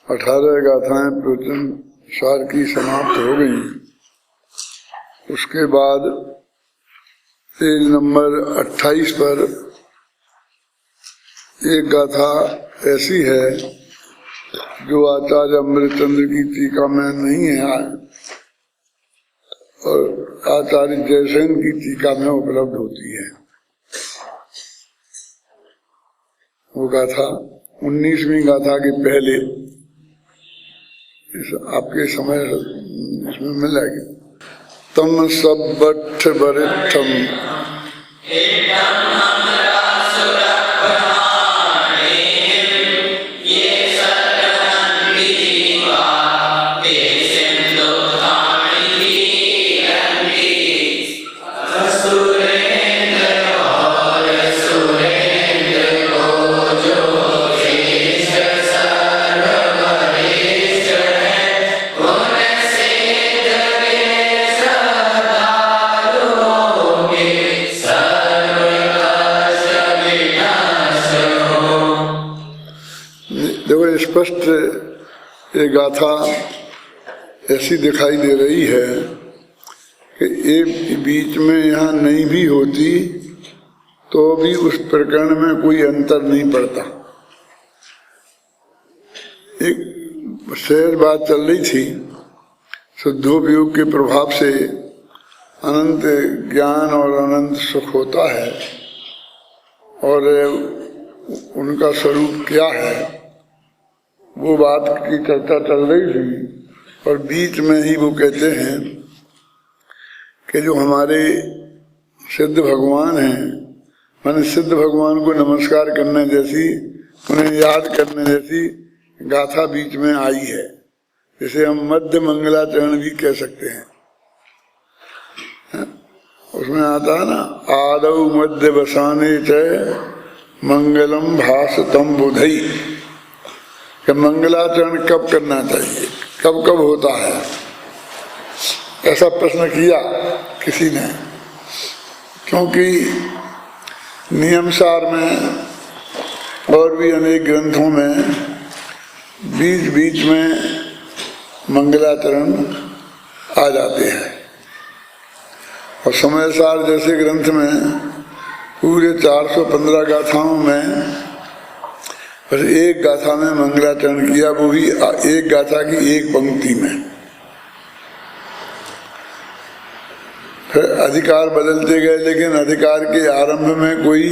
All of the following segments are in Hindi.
18 गाथाएं प्रवचन सार की समाप्त हो गई। उसके बाद पेज नंबर 28 पर एक गाथा ऐसी है जो आचार्य अमृतचंद्र की टीका में नहीं है और आचार्य जयसेन की टीका में उपलब्ध होती है। वो गाथा 19वीं गाथा के पहले आपके समय इसमें मिल जाएगी। तम सब्बठ बरिठम स्पष्ट ये गाथा ऐसी दिखाई दे रही है कि एक बीच में यहाँ नहीं भी होती तो भी उस प्रकरण में कोई अंतर नहीं पड़ता। एक शेर बात चल रही थी, शुद्धोपयोग के प्रभाव से अनंत ज्ञान और अनंत सुख होता है और उनका स्वरूप क्या है वो बात की चर्चा चल रही थी। और बीच में ही वो कहते हैं कि जो हमारे सिद्ध भगवान हैं, माने सिद्ध भगवान को नमस्कार करने जैसी, उन्हें याद करने जैसी गाथा बीच में आई है, जिसे हम मध्य मंगलाचरण भी कह सकते हैं। उसमें आता है ना, आदौ मध्य वसाने च मंगलम भासतम बुधई, कि मंगलाचरण कब करना चाहिए, कब कब होता है, ऐसा प्रश्न किया किसी ने। क्योंकि नियमसार में और भी अनेक ग्रंथों में बीच बीच में मंगलाचरण आ जाते हैं और समयसार जैसे ग्रंथ में पूरे 415 गाथाओं में बस एक गाथा में मंगलाचरण किया, वो भी एक गाथा की एक पंक्ति में। फिर अधिकार बदलते गए, लेकिन अधिकार के आरंभ में कोई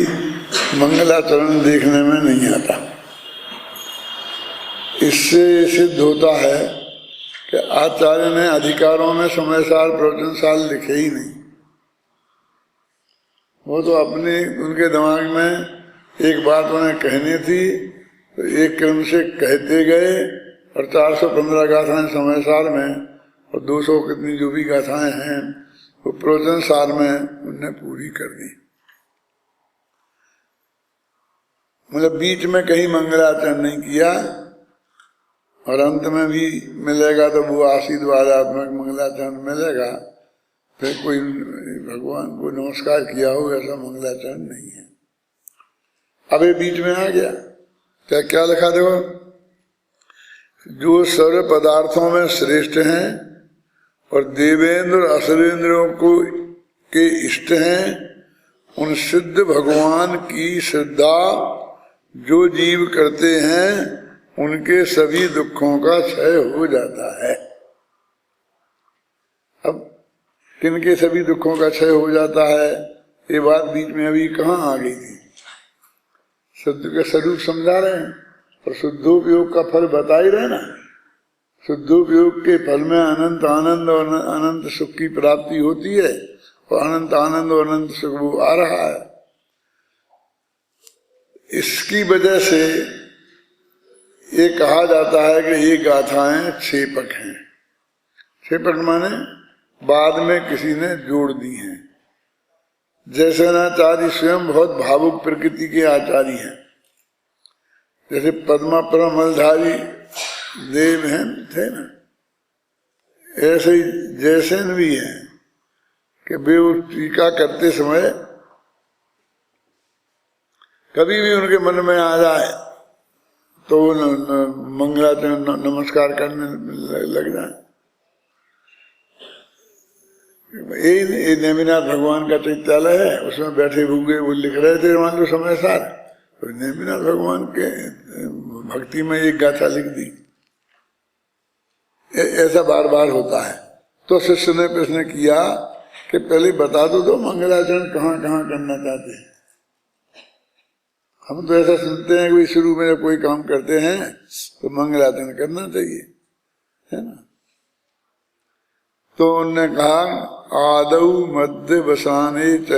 मंगलाचरण देखने में नहीं आता। इससे सिद्ध होता है कि आचार्य ने अधिकारों में समयसार प्रवचन साल लिखे ही नहीं। वो तो अपने उनके दिमाग में एक बात उन्हें कहनी थी तो एक क्रम से कहते गए और 415 गाथाएं समयसार में और 200 कितनी जो भी गाथाएं हैं वो प्रवचन सार में उन्हें पूरी कर दी। मतलब बीच में कहीं मंगलाचरण नहीं किया और अंत में भी मिलेगा तो वो आशीर्वादात्मक मंगलाचरण मिलेगा। फिर कोई भगवान को नमस्कार किया हो ऐसा मंगलाचरण नहीं है। अब ये बीच में आ गया, क्या लिखा देखो, जो सर्व पदार्थों में श्रेष्ठ हैं और देवेंद्र असुरेंद्रों को के इष्ट हैं, उन सिद्ध भगवान की श्रद्धा जो जीव करते हैं उनके सभी दुखों का क्षय हो जाता है। अब किनके सभी दुखों का क्षय हो जाता है, ये बात बीच में अभी कहाँ आ गई थी। शुद्ध का स्वरूप समझा रहे हैं और शुद्धोपयोग का फल बता ही रहे ना। शुद्धोपयोग के फल में अनंत आनंद और अनंत सुख की प्राप्ति होती है और अनंत आनंद और अनंत सुख वो आ रहा है। इसकी वजह से ये कहा जाता है कि ये गाथाएं छेपक हैं। छेपक माने बाद में किसी ने जोड़ दी हैं। जैसेनाचार्य स्वयं बहुत भावुक प्रकृति के आचार्य हैं, जैसे पद्मापुरम मलधारी देव हैं थे ना, ऐसे ही जैसेन भी हैं कि वे उस टीका करते समय कभी भी उनके मन में आ जाए तो मंगलाचरण नमस्कार करने लग जाए। ये नेमिनाथ भगवान का चैत्यालय है, उसमें बैठे हुए वो लिख रहे थे मान लो समय सार, तो नेमिनाथ भगवान के भक्ति में एक गाथा लिख दी। ऐसा बार बार होता है। तो शिष्य ने प्रश्न किया कि पहले बता दो मंगलाचरण कहाँ कहाँ करना चाहते हैं। हम तो ऐसा सुनते हैं कि शुरू में जब कोई काम करते हैं तो मंगलाचरण करना चाहिए, है ना। तो उन्होंने कहा आदौ मध्य वसाने च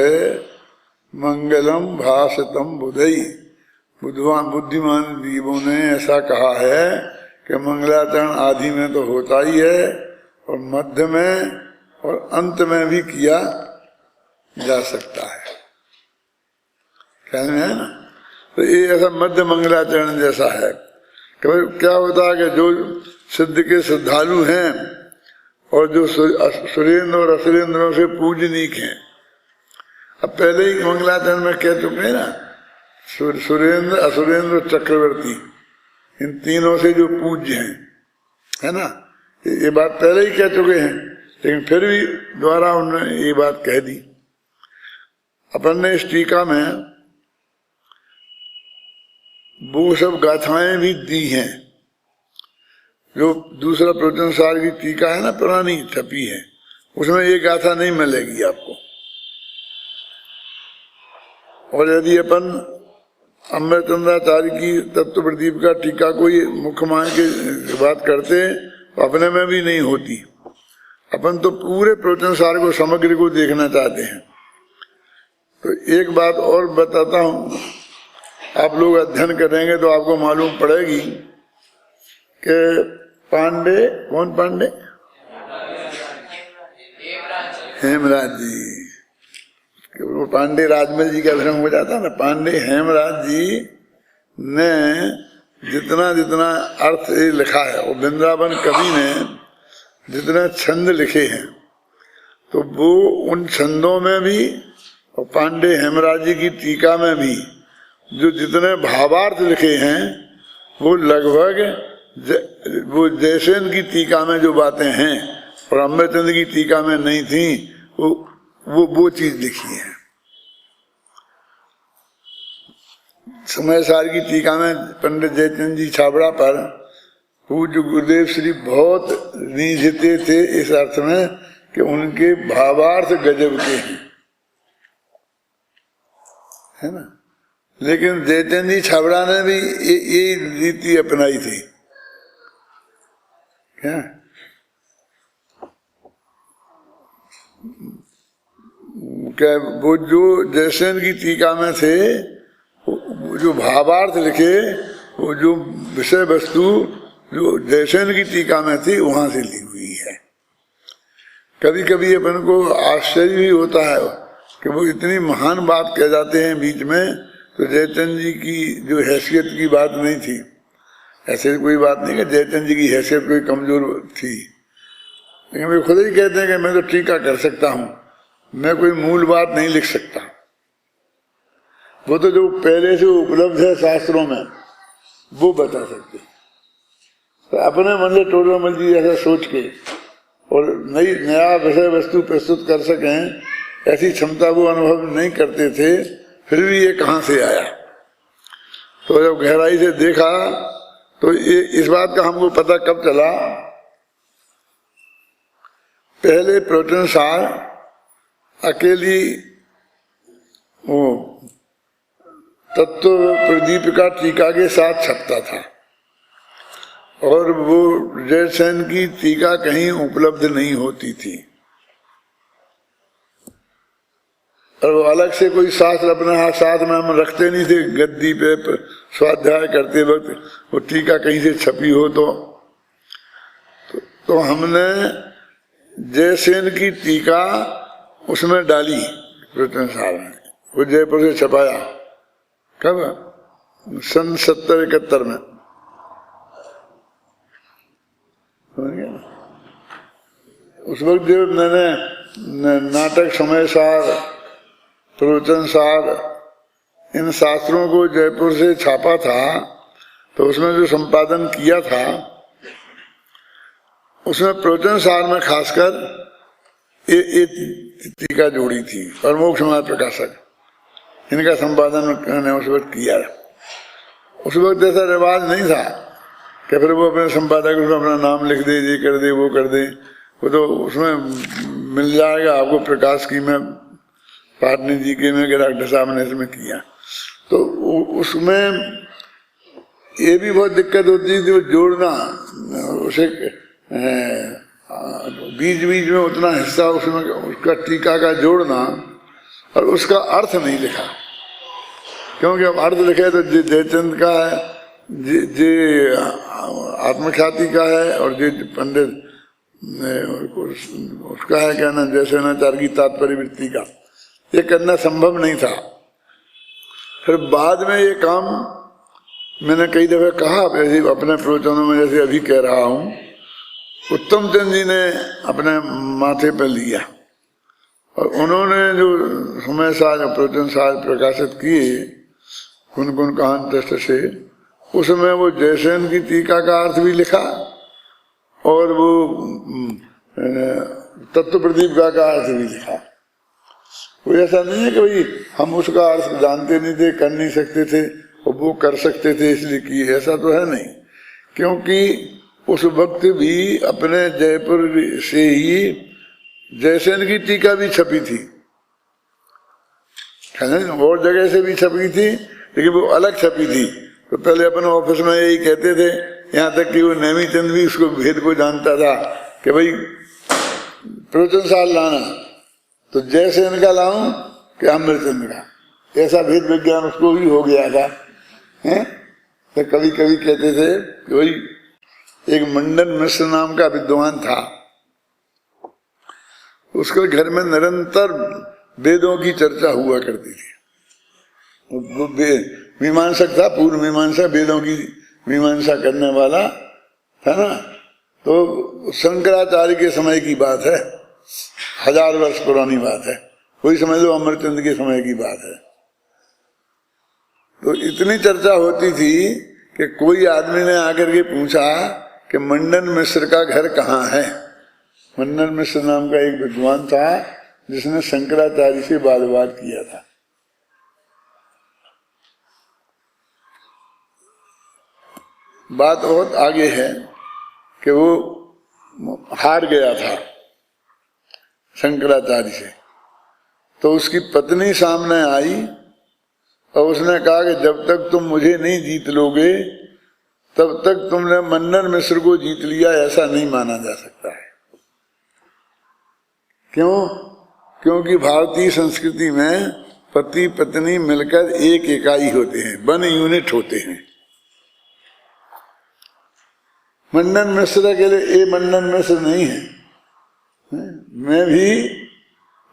मंगलम भाषतम बुधई। बुद्धिमान जीवों ने ऐसा कहा है कि मंगलाचरण आदि में तो होता ही है और मध्य में और अंत में भी किया जा सकता है, कहने है ना। तो ये ऐसा मध्य मंगलाचरण जैसा है। क्या होता है कि जो सिद्ध के श्रद्धालु हैं और जो सुरेंद्र और असुरेंद्रों से पूजनीक हैं, अब पहले ही मंगलाचरण में कह चुके हैं ना, सुरेंद्र असुरेंद्र चक्रवर्ती, इन तीनों से जो पूज्य हैं, है ना, ये बात पहले ही कह चुके हैं, लेकिन फिर भी दोबारा उन्होंने ये बात कह दी। अपन ने इस टीका में वो सब गाथाएं भी दी हैं जो दूसरा प्रवचन सार की टीका है ना, पुरानी छपी है, उसमें ये गाथा नहीं मिलेगी आपको। और यदि अपन अमृतचंद्राचार्य की तत्व प्रदीप का टीका कोई मुख्य मान के बात करते तो अपने में भी नहीं होती। अपन तो पूरे प्रवचन सार को समग्र को देखना चाहते हैं। तो एक बात और बताता हूँ, आप लोग अध्ययन करेंगे तो आपको मालूम पड़ेगी कि पांडे, कौन पांडे, हेमराज जी, वो पांडे राजमल जी का भ्रम हो जाता है ना। पांडे हेमराज जी ने जितना जितना अर्थ लिखा है, वो वृंदावन कवि ने जितने छंद लिखे हैं, तो वो उन छंदों में भी और पांडे हेमराज जी की टीका में भी जो जितने भावार्थ लिखे हैं वो लगभग वो जैसेन की टीका में जो बातें हैं और अमृतचंद्र की टीका में नहीं थी, वो चीज लिखी है। समय सार की टीका में पंडित जयचंद जी छाबड़ा पर पूज्य गुरुदेव श्री बहुत रीझते थे इस अर्थ में कि उनके भावार्थ गजब के हैं, है ना। लेकिन जयचंद जी छाबड़ा ने भी ये रीति अपनाई थी, क्या वो जो जयसेन की टीका में थे, जो भावार्थ लिखे, वो जो विषय वस्तु जो जयसेन की टीका में थी वहां से ली हुई है। कभी कभी अपन को आश्चर्य भी होता है कि वो इतनी महान बात कह जाते हैं बीच में, तो जयचंद जी की जो हैसियत की बात नहीं थी, ऐसे कोई बात नहीं कि जयचंद जी की हैसियत कोई कमजोर थी, लेकिन वे खुद ही कहते हैं कि मैं तो टीका कर सकता हूँ, मैं कोई मूल बात नहीं लिख सकता। वो तो जो पहले से उपलब्ध है शास्त्रों में वो बता सकते। तो अपने मन से टोडरमल जी ऐसा सोच के और नया विषय वस्तु प्रस्तुत कर सकें, ऐसी क्षमता वो अनुभव नहीं करते थे, फिर भी ये कहाँ से आया। तो जब गहराई से देखा तो ये इस बात का हमको पता कब चला, पहले प्रवचन सार अकेली वो तत्व प्रदीप का टीका के साथ छपता था और वो जयसेन की टीका कहीं उपलब्ध नहीं होती थी, और वो अलग से कोई शास्त्र अपने हाथ साथ में हम रखते नहीं थे। गद्दी पे स्वाध्याय करते वक्त वो टीका कहीं से छपी हो तो हमने जयसेन की टीका उसमें डाली प्रवचन सार में, वो जयपुर से छपाया। कब? सन 70-71 में। उस वक्त जो मैंने नाटक समय सार, प्रवचन सार, इन शास्त्रों को जयपुर से छापा था, तो उसमें जो संपादन किया था उसमें प्रवचन सार में खासकर ये टीका जोड़ी थी और मोक्ष मार्ग प्रकाशक, इनका संपादन मैंने उस वक्त किया। उस वक्त ऐसा रिवाज नहीं था कि फिर वो अपने संपादक उसमें अपना नाम लिख दे, ये कर दे वो कर दे। वो तो उसमें मिल जाएगा आपको प्रकाश की में, पाटनी जी के में, डॉक्टर साहब ने इसमें किया। तो उसमें ये भी बहुत दिक्कत होती थी वो जोड़ना, उसे बीच बीच में उतना हिस्सा उसमें उसका टीका का जोड़ना और उसका अर्थ नहीं लिखा, क्योंकि अब अर्थ लिखे तो जयचंद का है, जे आत्मख्याति का है और जे पंडित उसका है क्या ना, जैसे नाचार की तात्पर्य वृत्ति का, ये करना संभव नहीं था। फिर बाद में ये काम मैंने कई दफे कहा अपने प्रवचनों में, जैसे अभी कह रहा हूँ, उत्तम चंद जी ने अपने माथे पर लिया और उन्होंने जो समय साज प्रवचन साज प्रकाशित किए कुन कुन कहान ट्रस्ट से, उसमें वो जयसेन की टीका का अर्थ भी लिखा और वो तत्व प्रदीप का अर्थ भी लिखा। वो ऐसा नहीं है कि भाई हम उसका अर्थ जानते नहीं थे, कर नहीं सकते थे और वो कर सकते थे इसलिए किए, ऐसा तो है नहीं। क्योंकि उस वक्त भी अपने जयपुर से ही जयसेन की टीका भी छपी थी, और जगह से भी छपी थी, लेकिन वो अलग छपी थी। तो पहले अपने ऑफिस में यही कहते थे, यहाँ तक कि वो नेमी चंद भी उसको भेद को जानता था कि भाई प्रवचन साल लाना तो जयसेन का लाऊं कि अमृतचंद का, ऐसा भेद विज्ञान उसको भी हो गया था। हैं तो कभी कभी कहते थे कि भाई एक मंडन मिश्र नाम का विद्वान था, उसके घर में निरंतर वेदों की चर्चा हुआ करती थी। वो मीमांसक था, पूर्व मीमांसा, वेदों की मीमांसा करने वाला था ना। तो शंकराचार्य के समय की बात है, 1000 वर्ष पुरानी बात है, कोई समझ लो अमरचंद के समय की बात है। तो इतनी चर्चा होती थी कि कोई आदमी ने आकर के पूछा कि मंडन मिश्र का घर कहाँ है। मंडन मिश्र नाम का एक विद्वान था जिसने शंकराचार्य से वाद विवाद किया था। बात बहुत आगे है कि वो हार गया था शंकराचार्य से, तो उसकी पत्नी सामने आई और उसने कहा कि जब तक तुम मुझे नहीं जीत लोगे तब तक तुमने मंडन मिश्र को जीत लिया, ऐसा नहीं माना जा सकता है। क्यों? क्योंकि भारतीय संस्कृति में पति पत्नी मिलकर एक इकाई होते हैं, 1 यूनिट होते हैं। मंडन मिश्र के लिए ये मंडन मिश्र नहीं है। मैं भी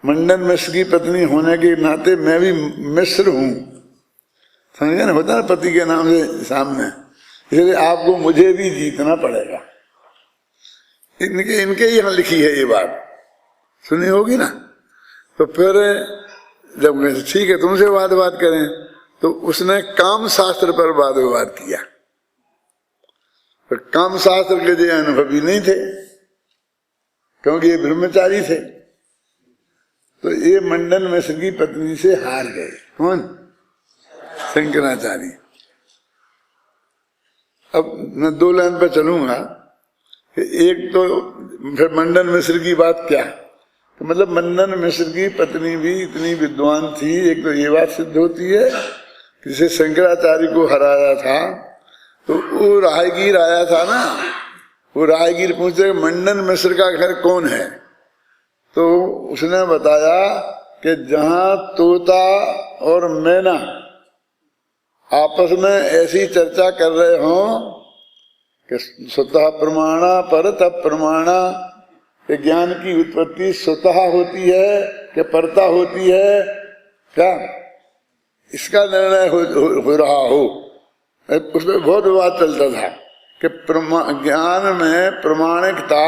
मंडन मिश्र की पत्नी होने के नाते मैं भी मिश्र हूं, समझे ना, होता है पति के नाम से सामने, इसलिए आपको मुझे भी जीतना पड़ेगा। इनके यहाँ लिखी है ये बात, सुनी होगी ना। तो फिर जब ठीक है तुमसे वाद विवाद करें, तो उसने काम शास्त्र पर वाद विवाद किया। पर काम शास्त्र के जो अनुभवी नहीं थे, क्योंकि ये ब्रह्मचारी थे। तो ये मंडन मिश्र की पत्नी से हार गए। कौन? शंकराचार्य। अब मैं 2 लाइन पर चलूंगा कि एक तो फिर मंडन मिश्र की बात क्या, तो मतलब मंडन मिश्र की पत्नी भी इतनी विद्वान थी। एक तो ये बात सिद्ध होती है कि जिसे शंकराचार्य को हराया था, तो वो राहगीर आया था ना, वो राहगीर पूछते मंडन मिश्र का घर कौन है, तो उसने बताया कि जहां तोता और मैना आपस में ऐसी चर्चा कर रहे हो कि स्वतः प्रमाणा परत प्रमाणा, कि ज्ञान की उत्पत्ति स्वतः होती है कि परता होती है, क्या इसका निर्णय हो रहा हो। उसमें बहुत विवाद चलता था कि ज्ञान में प्रमाणिकता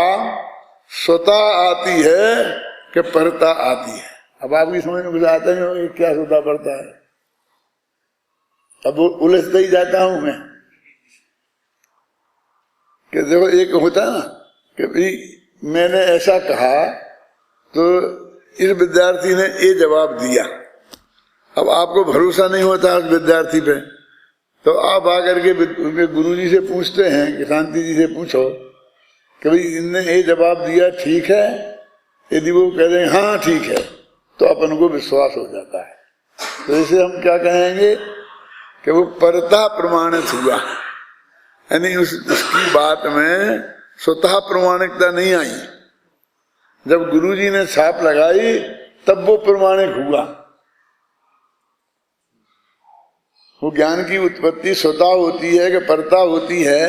स्वतः आती है कि परता आती है। अब आपकी समझ में कुछ आता नहीं होगा क्या स्वतः परता है, अब वो उलझता ही जाता हूं मैं। कि देखो एक होता है ना कि भाई मैंने ऐसा कहा तो इस विद्यार्थी ने ये जवाब दिया, अब आपको भरोसा नहीं होता उस विद्यार्थी पे, तो आप आकर के उनके गुरुजी से पूछते हैं कि शांति जी से पूछो कि भाई इनने ये जवाब दिया ठीक है। यदि वो कह रहे हैं हाँ ठीक है तो अपन को विश्वास हो जाता है। तो इसे हम क्या कहेंगे कि वो परता प्रमाणित हुआ, यानी उसकी बात में स्वतः प्रमाणिकता नहीं आई, जब गुरुजी ने छाप लगाई तब वो प्रमाणिक हुआ। वो ज्ञान की उत्पत्ति स्वतः होती है कि परता होती है,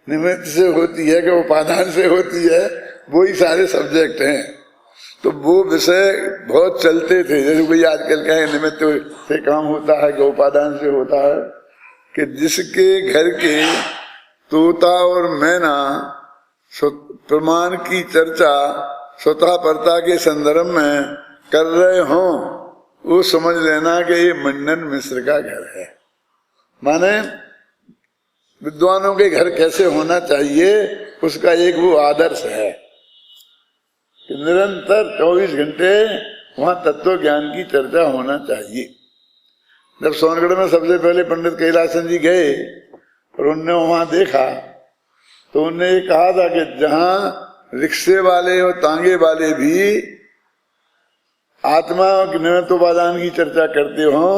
निमित्त से होती है कि उपादान से होती है, वो ही सारे सब्जेक्ट हैं। तो वो विषय बहुत चलते थे, जैसे कोई आजकल कहे निमित्त से काम होता है कि उपादान से होता है, कि जिसके घर के तोता और मैना प्रमाण की चर्चा स्वतः परता के संदर्भ में कर रहे हों, वो समझ लेना कि ये मंडन मिश्र का घर है। माने विद्वानों के घर कैसे होना चाहिए उसका एक वो आदर्श है कि निरंतर 24 घंटे वहां तत्व ज्ञान की चर्चा होना चाहिए। जब सोनगढ़ में सबसे पहले पंडित कैलासन जी गए और उनने वहां देखा तो उनने ये कहा था कि जहां रिक्शे वाले और तांगे वाले भी आत्मा और निमित्तोपादान की चर्चा करते हो,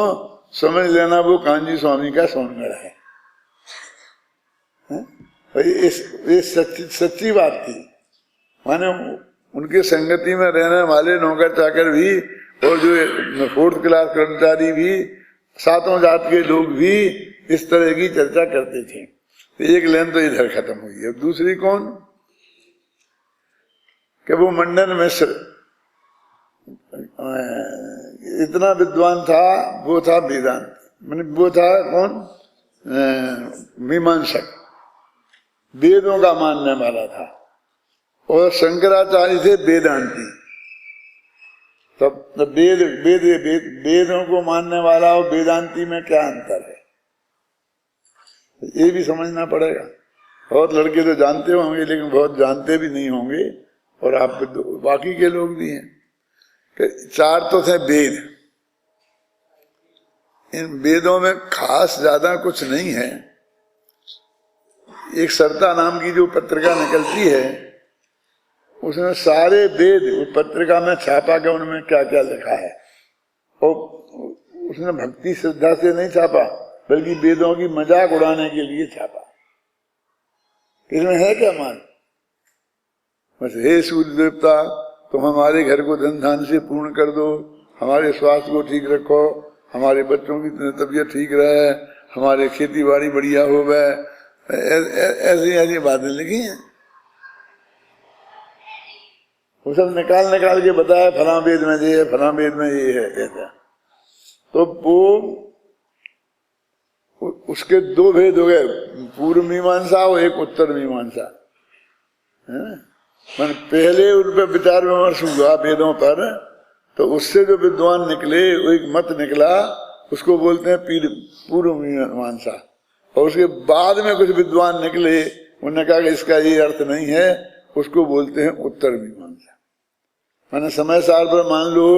समझ लेना वो कांजी स्वामी का सोनगढ़ है। ये सच्ची बात थी। माने उनके संगति में रहने वाले नौकर चाकर भी और जो 4th क्लास कर्मचारी भी, सातों जात के लोग भी इस तरह की चर्चा करते थे। तो एक लेन तो इधर खत्म हुई है। दूसरी कौन कि वो मंडन मिश्र इतना विद्वान था, वो था वेदांत, मैंने वो था कौन मीमांसक, वेदों का मानने वाला था, और शंकराचार्य थे वेदांती। तब वेदों को मानने वाला और वेदांती में क्या अंतर है, ये भी समझना पड़ेगा। बहुत लड़के तो जानते होंगे लेकिन बहुत जानते भी नहीं होंगे, और आप बाकी के लोग भी हैं कि 4 तो थे वेद। इन वेदों में खास ज्यादा कुछ नहीं है। एक सरता नाम की जो पत्रिका निकलती है उसमें सारे वेद उस पत्रिका में छापा कि उनमें क्या क्या लिखा है, और उसने भक्ति श्रद्धा से नहीं छापा बल्कि वेदों की मजाक उड़ाने के लिए छापा। इसमें है क्या मान, बस हे सूर्य देवता तुम हमारे घर को धन धान से पूर्ण कर दो, हमारे स्वास्थ्य को ठीक रखो, हमारे बच्चों की तबीयत ठीक रहे, हमारे खेती बाड़ी बढ़िया हो गए, ऐसी ऐसी बातें लिखी हैं। वो सब निकाल के बताया फलां वेद में ये है, फलां वेद में ये है, ऐसा। तो वो उसके 2 भेद हो गए, पूर्व मीमांसा और एक उत्तर मीमांसा। मैंने पहले उन पर विचार विमर्श हुआ वेदों पर, तो उससे जो विद्वान निकले वो एक मत निकला, उसको बोलते हैं पूर्व मीमांसा। और उसके बाद में कुछ विद्वान निकले, उन्होंने कहा कि इसका ये अर्थ नहीं है, उसको बोलते हैं उत्तर मीमांसा। मैंने समय सार पर मान लो,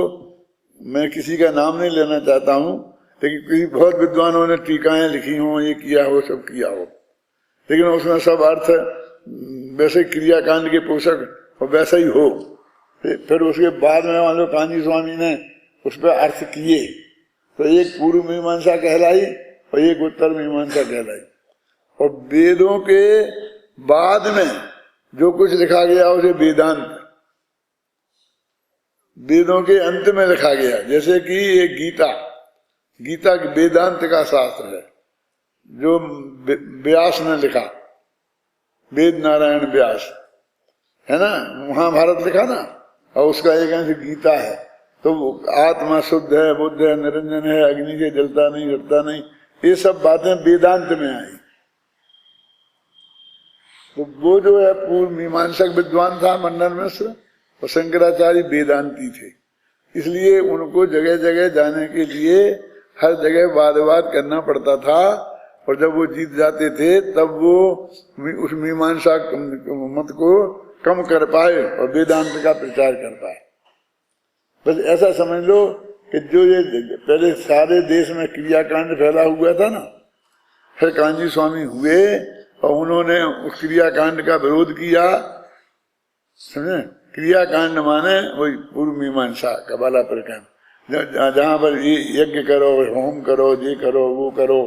मैं किसी का नाम नहीं लेना चाहता हूँ, लेकिन किसी बहुत विद्वानों ने टीकाएं लिखी हो, ये किया हो, सब किया हो, लेकिन उसमें सब अर्थ वैसे क्रियाकांड के पोषक और वैसा ही हो। फिर उसके बाद में मान लो कांजी स्वामी ने उस पर अर्थ किए, तो एक पूर्व मीमांसा कहलाई और एक उत्तर मीमांसा कहलाई। और वेदों के बाद में जो कुछ लिखा गया उसे वेदांत, वेदों के अंत में लिखा गया। जैसे कि एक गीता वेदांत का शास्त्र है जो व्यास ने लिखा, वेद नारायण व्यास है ना, महाभारत लिखा ना, और उसका एक अंश गीता है। तो आत्मा शुद्ध है, बुद्ध है, निरंजन है, अग्नि से जलता नहीं, हटता नहीं, ये सब बातें वेदांत में आई। तो वो जो है पूर्व मीमांसक विद्वान था मंडन मिश्र, और शंकराचार्य वेदांती थे। इसलिए उनको जगह जगह जाने के लिए हर जगह वाद विवाद करना पड़ता था और जब वो जीत जाते थे तब वो उस मीमांसा मत को कम कर पाए और वेदांत का प्रचार कर पाए। बस ऐसा समझ लो कि जो ये पहले सारे देश में क्रियाकांड फैला हुआ था ना, फिर कांजी स्वामी हुए और उन्होंने उस क्रियाकांड का विरोध किया। समझे? क्रियाकांड माने वही पूर्व मीमांसा कबाला प्रकरण, जहाँ पर ये यज्ञ करो, होम करो, ये करो, वो करो,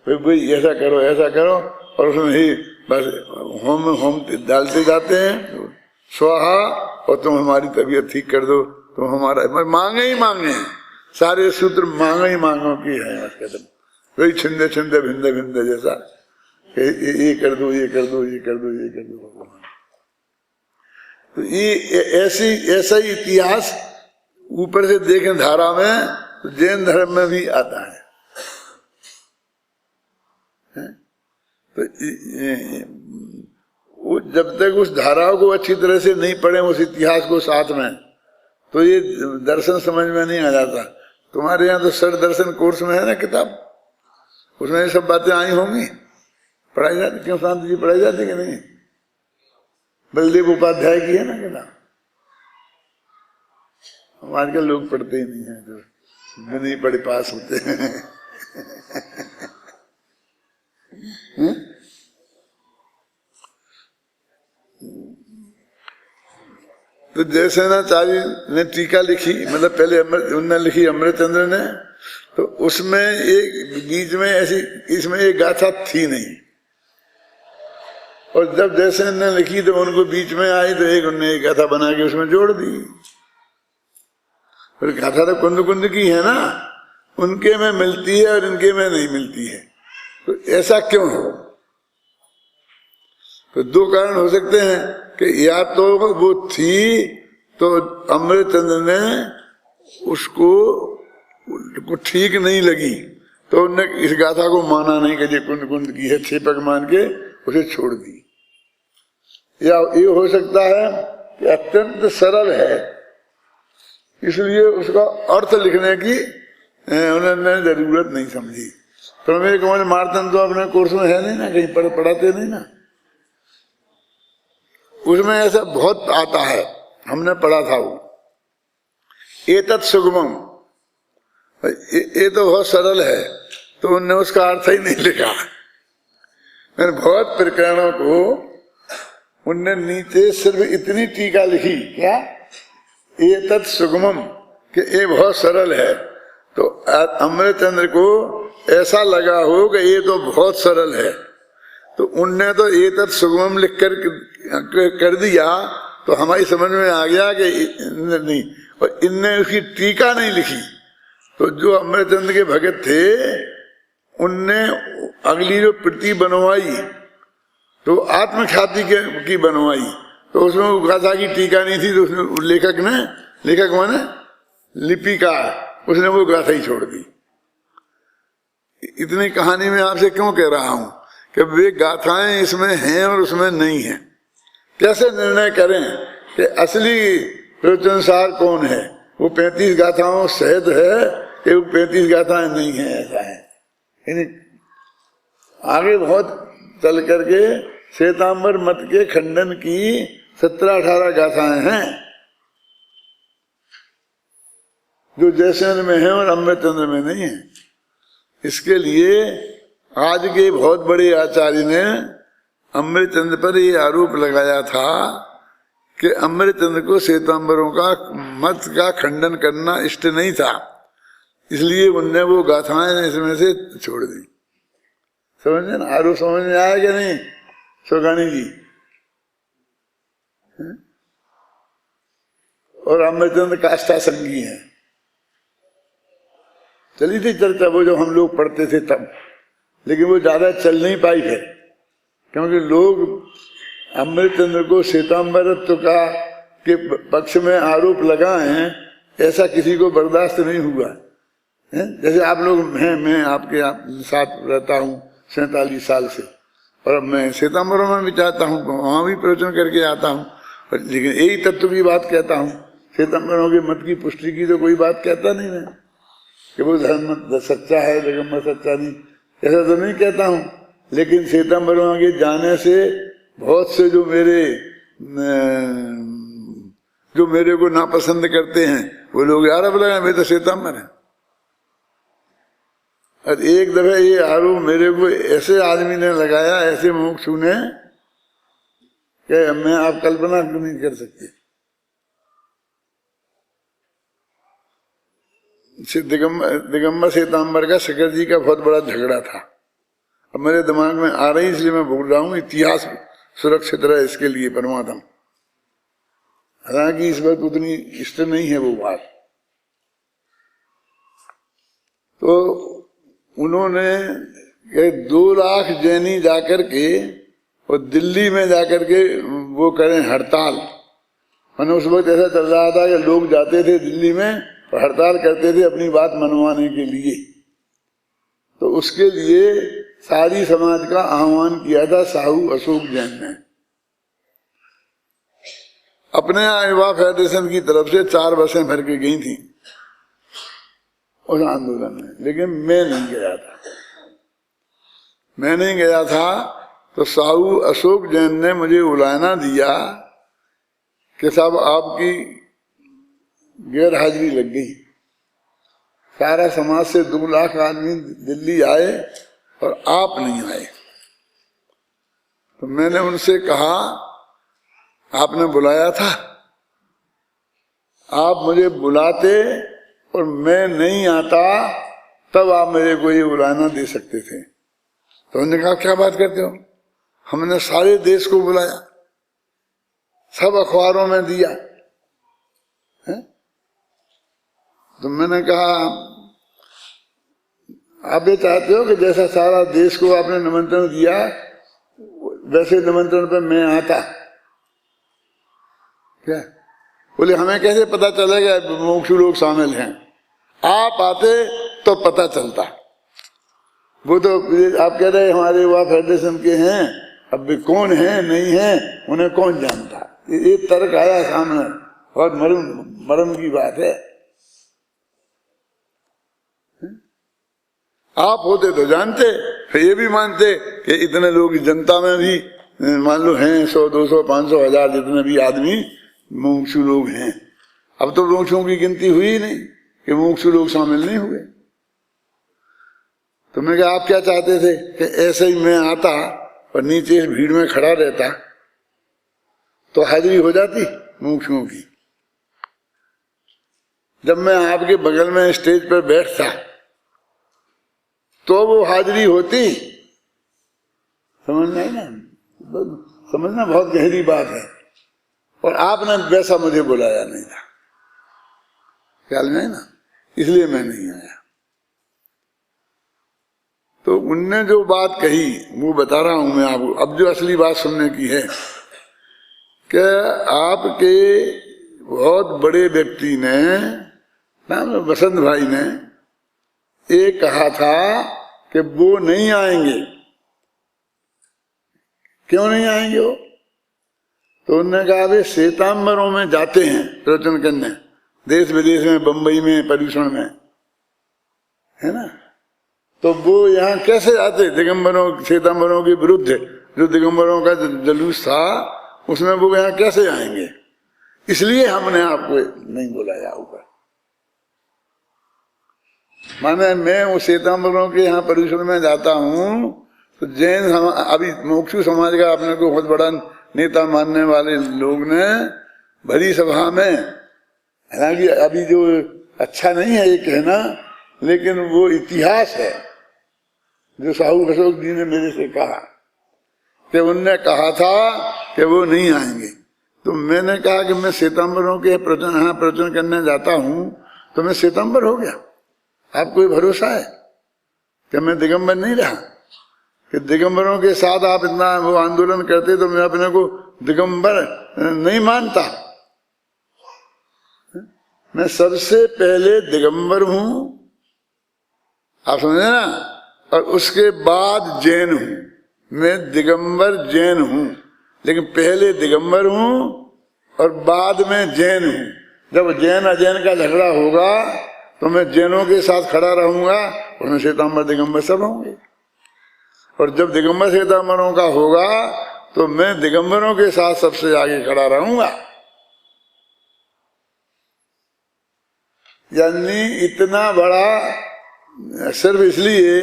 भाई ऐसा करो, ऐसा करो, और उसमें ही बस होम डालते जाते हैं स्वाहा, और तुम हमारी तबीयत ठीक कर दो, तुम हमारा मांगे ही मांगे, सारे सूत्र मांगे ही मांगो की है। वही छिंदे छिंदे भिंदे भिंदे जैसा, ये कर दो, ये कर दो, ये कर दो, ये कर दो भगवान। तो ये ऐसा ही इतिहास ऊपर से देखें धारा में तो जैन धर्म में भी आता है। तो वो जब तक उस धारा को अच्छी तरह से नहीं पढ़े, उस इतिहास को साथ में, तो ये दर्शन समझ में नहीं आ जाता। तुम्हारे यहाँ तो सर दर्शन कोर्स में है ना किताब, उसमें ये सब बातें आई होंगी, पढ़ाई जाती। क्यों शांत जी पढ़ाई जाती कि नहीं? बलदेव उपाध्याय की है ना किताब। आजकल लोग पढ़ते ही नहीं है, जो नहीं पढ़े पास होते हैं। तो जयसेनाचार्य ने टीका लिखी, मतलब पहले उन्होंने लिखी अमृतचंद्र ने, तो उसमें एक बीच में ऐसी इसमें एक गाथा थी नहीं, और जब जयसेन ने लिखी तो उनको बीच में आई तो एक उन्होंने एक गाथा बना के उसमें जोड़ दी। और गाथा तो कुंद कुंद की है ना, उनके में मिलती है और इनके में नहीं मिलती है। तो ऐसा क्यों है? तो दो कारण हो सकते हैं कि या तो वो थी तो अमृतचंद्र ने उसको ठीक नहीं लगी, तो उन्होंने इस गाथा को माना नहीं कि ये कुंद कुंद की है, छेपक मान के उसे छोड़ दी। या ये हो सकता है कि अत्यंत सरल है, इसलिए उसका अर्थ लिखने की उन्होंने जरूरत नहीं समझी। तो मेरे कमल मार्तन तो अपने कोर्स में है नहीं ना, कहीं पढ़ाते नहीं ना, उसमें ऐसा बहुत आता है, हमने पढ़ा था वो एतत् सुगमम, ये तो बहुत सरल है, तो उन्होंने उसका अर्थ ही नहीं लिखा। मैंने बहुत प्रकरणों को उनने नीचे सिर्फ इतनी टीका लिखी, क्या एतत् सुगमम, कि ये बहुत सरल है। तो अमृतचंद्र को ऐसा लगा हो कि ये तो बहुत सरल है, तो उनने तो एतत् सुगमम लिख कर दिया, तो हमारी समझ में आ गया कि नहीं, और इनने उसकी टीका नहीं लिखी। तो जो अमृतचंद्र के भगत थे उनने अगली जो प्रति बनवाई तो आत्मख्याति की बनवाई, तो उसमें गाथा की टीका नहीं थी, तो उसमें लेखक माने लिपिकार, उसने वो गाथा ही छोड़ दी। इतनी कहानी में आपसे क्यों कह रहा हूं कि वे गाथाएं इसमें हैं और उसमें नहीं है। कैसे निर्णय करें कि असली प्रवचनसार कौन है? वो 35 गाथाओं सहित है कि वो 35 गाथाएं नहीं है, ऐसा है। आगे बहुत चल करके श्वेतांबर मत के खंडन की 17-18 गाथाएं हैं जो जयसेन में है और अमृतचंद्र में नहीं है। इसके लिए आज के बहुत बड़े आचार्य ने अमृतचंद्र पर ये आरोप लगाया था कि अमृतचंद्र को श्वेतांबरों का मत का खंडन करना इष्ट नहीं था, इसलिए उनने वो गाथाएं इसमें से छोड़ दी। समझे ना? आरोप समझ में आया कि नहीं सोगानी जी? और अमृतचंद्र काष्ठा संगी है, चली थी चर्चा वो जो हम लोग पढ़ते थे तब, लेकिन वो ज्यादा चल नहीं पाई फिर, क्योंकि लोग अमृतचंद्र को श्वेतांबरत्व का के पक्ष में आरोप लगाए हैं, ऐसा किसी को बर्दाश्त नहीं हुआ है। जैसे आप लोग हैं, मैं आपके साथ रहता हूँ 47 साल से, और मैं श्वेतांबरों में भी चाहता हूँ, वहाँ भी प्रवचन करके आता हूँ, लेकिन यही तत्व की बात कहता हूँ। श्वेतांबरों के मत की पुष्टि की तो कोई बात कहता नहीं मैं कि वो धर्म सच्चा है, जगम्बर सच्चा नहीं, ऐसा तो नहीं कहता हूं, लेकिन श्वेतांबरों के जाने से बहुत से जो मेरे को नापसंद करते हैं वो लोग यार अब लगा मैं तो श्वेतांबर है। और एक दफे ये आरोप मेरे को ऐसे आदमी ने लगाया, ऐसे मुमुक्षु ने, कि मैं आप कल्पना नहीं कर सकते। दिगंबर श्वेतांबर का शंकर जी का बहुत बड़ा झगड़ा था। अब मेरे दिमाग में आ रही इसलिए मैं बोल रहा हूं, इतिहास सुरक्षित रहे इसके लिए परमात्मा। हालांकि इस वक्त उतनी इष्ट नहीं है वो बात। तो उन्होंने 2 लाख जैनी जाकर के और दिल्ली में जाकर के वो करें हड़ताल। मैंने उस वक्त ऐसा चल रहा था कि लोग जाते थे दिल्ली में और हड़ताल करते थे अपनी बात मनवाने के लिए। तो उसके लिए सारी समाज का आह्वान किया था साहू अशोक जैन ने। अपने युवा फेडरेशन की तरफ से 4 बसें भर के गई थी उस आंदोलन में, लेकिन मैं नहीं गया था। मैं नहीं गया था तो साहू अशोक जैन ने मुझे उलाहना दिया कि साहब आपकी गैर हाजिरी लग गई। सारा समाज से 2 लाख आदमी दिल्ली आए और आप नहीं आए। तो मैंने उनसे कहा आपने बुलाया था, आप मुझे बुलाते और मैं नहीं आता तब आप मेरे को ये उलाहना दे सकते थे। तो उन्होंने कहा क्या बात करते हो, हमने सारे देश को बुलाया, सब अखबारों में दिया है? तो मैंने कहा आप ये चाहते हो कि जैसा सारा देश को आपने निमंत्रण दिया वैसे निमंत्रण पे मैं आता क्या? बोले हमें कैसे पता चलेगा मुमुक्षु लोग शामिल हैं, आप आते तो पता चलता। वो तो आप कह रहे हमारे युवा फेडरेशन के हैं, अब भी कौन है नहीं है उन्हें कौन जानता। ये तर्क आया सामने, बहुत मर्म की बात है। आप होते तो जानते, फिर ये भी मानते कि इतने लोग जनता में भी मान लो हैं 100, 200, 500, 1000 जितने भी आदमी मुमुक्षु लोग हैं। अब तो मुमुक्षुओं की गिनती हुई ही नहीं कि मुमुक्षु लोग शामिल नहीं हुए। तो मैं कहा आप क्या चाहते थे कि ऐसे ही मैं आता और नीचे इस भीड़ में खड़ा रहता तो हाजिरी हो जाती मुमुक्षुओं की। जब मैं आपके बगल में स्टेज पर बैठता तो वो हाजिरी होती। समझना है ना, समझना बहुत गहरी बात है। और आपने वैसा मुझे बुलाया नहीं था, ख्याल में है ना, इसलिए मैं नहीं आया। तो उनने जो बात कही वो बता रहा हूं मैं आपको। अब जो असली बात सुनने की है कि आपके बहुत बड़े व्यक्ति ने, नाम वसंत भाई ने, ये कहा था कि वो नहीं आएंगे। क्यों नहीं आएंगे वो? तो उन्होंने कहा वे श्वेतांबरों में जाते हैं प्रवचन करने, देश विदेश में, बंबई में, पर्यूषण में, है ना। तो वो यहाँ कैसे आते दिगंबरों श्वेतांबरों के विरुद्ध, जो दिगंबरों का जुलूस था उसमें वो यहाँ कैसे आएंगे? इसलिए हमने आपको नहीं बुलाया ऊपर। माने मैं उस श्वेतांबरों के यहाँ पर्यूषण में जाता हूँ तो जैन अभी मुमुक्षु समाज का अपने को बहुत बड़ा नेता मानने वाले लोग ने बड़ी सभा में, हालांकि अभी जो अच्छा नहीं है ये कहना, लेकिन वो इतिहास है जो साहू अशोक जी ने मेरे से कहा कि उनने कहा था कि वो नहीं आएंगे। तो मैंने कहा कि मैं श्वेतांबरों के प्रवचन करने जाता हूँ तो मैं श्वेतांबर हो गया। आपको ये भरोसा है कि मैं दिगंबर नहीं रहा? कि दिगंबरों के साथ आप इतना वो आंदोलन करते तो मैं अपने को दिगंबर नहीं मानता। मैं सबसे पहले दिगंबर हूं, आप समझे ना, और उसके बाद जैन हूं। मैं दिगंबर जैन हूं, लेकिन पहले दिगंबर हूं और बाद में जैन हूं। जब जैन अजैन का झगड़ा होगा तो मैं जैनों के साथ खड़ा रहूंगा और मैं श्वेतांबर दिगंबर सब होंगे। और जब दिगंबर श्वेतांबरों का होगा तो मैं दिगंबरों के साथ सबसे आगे खड़ा रहूंगा। यानी इतना बड़ा सिर्फ इसलिए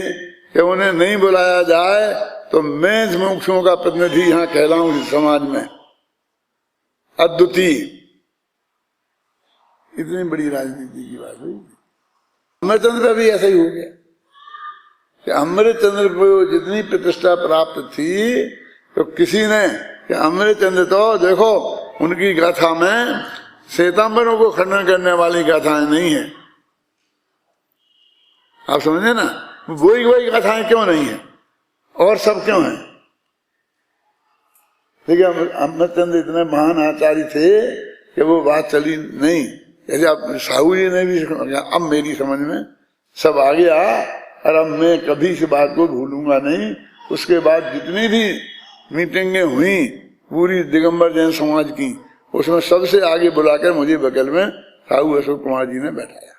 कि उन्हें नहीं बुलाया जाए तो मैं मुमुक्षुओं का प्रतिनिधि यहाँ कहलाऊं इस समाज में, अद्वितीय। इतनी बड़ी राजनीति की बात हुई। अमरचंद्र पे भी ऐसा ही हो गया कि अमरचंद्र को जितनी प्रतिष्ठा प्राप्त थी तो किसी ने कि अमरचंद्र तो देखो उनकी गाथा में श्वेतांबरों को खंडन करने वाली गाथाएं नहीं है। आप समझे ना, वही गाथाएं क्यों नहीं है और सब क्यों है? देखिए अमरचंद्र इतने महान आचार्य थे कि वो बात चली नहीं। जैसे आप साहू जी ने भी अब मेरी समझ में सब आ गया और अब मैं कभी इस बात को भूलूंगा नहीं। उसके बाद जितनी भी मीटिंगें हुई पूरी दिगंबर जैन समाज की, उसमें सबसे आगे बुलाकर मुझे बगल में साहू अशोक कुमार जी ने बैठाया।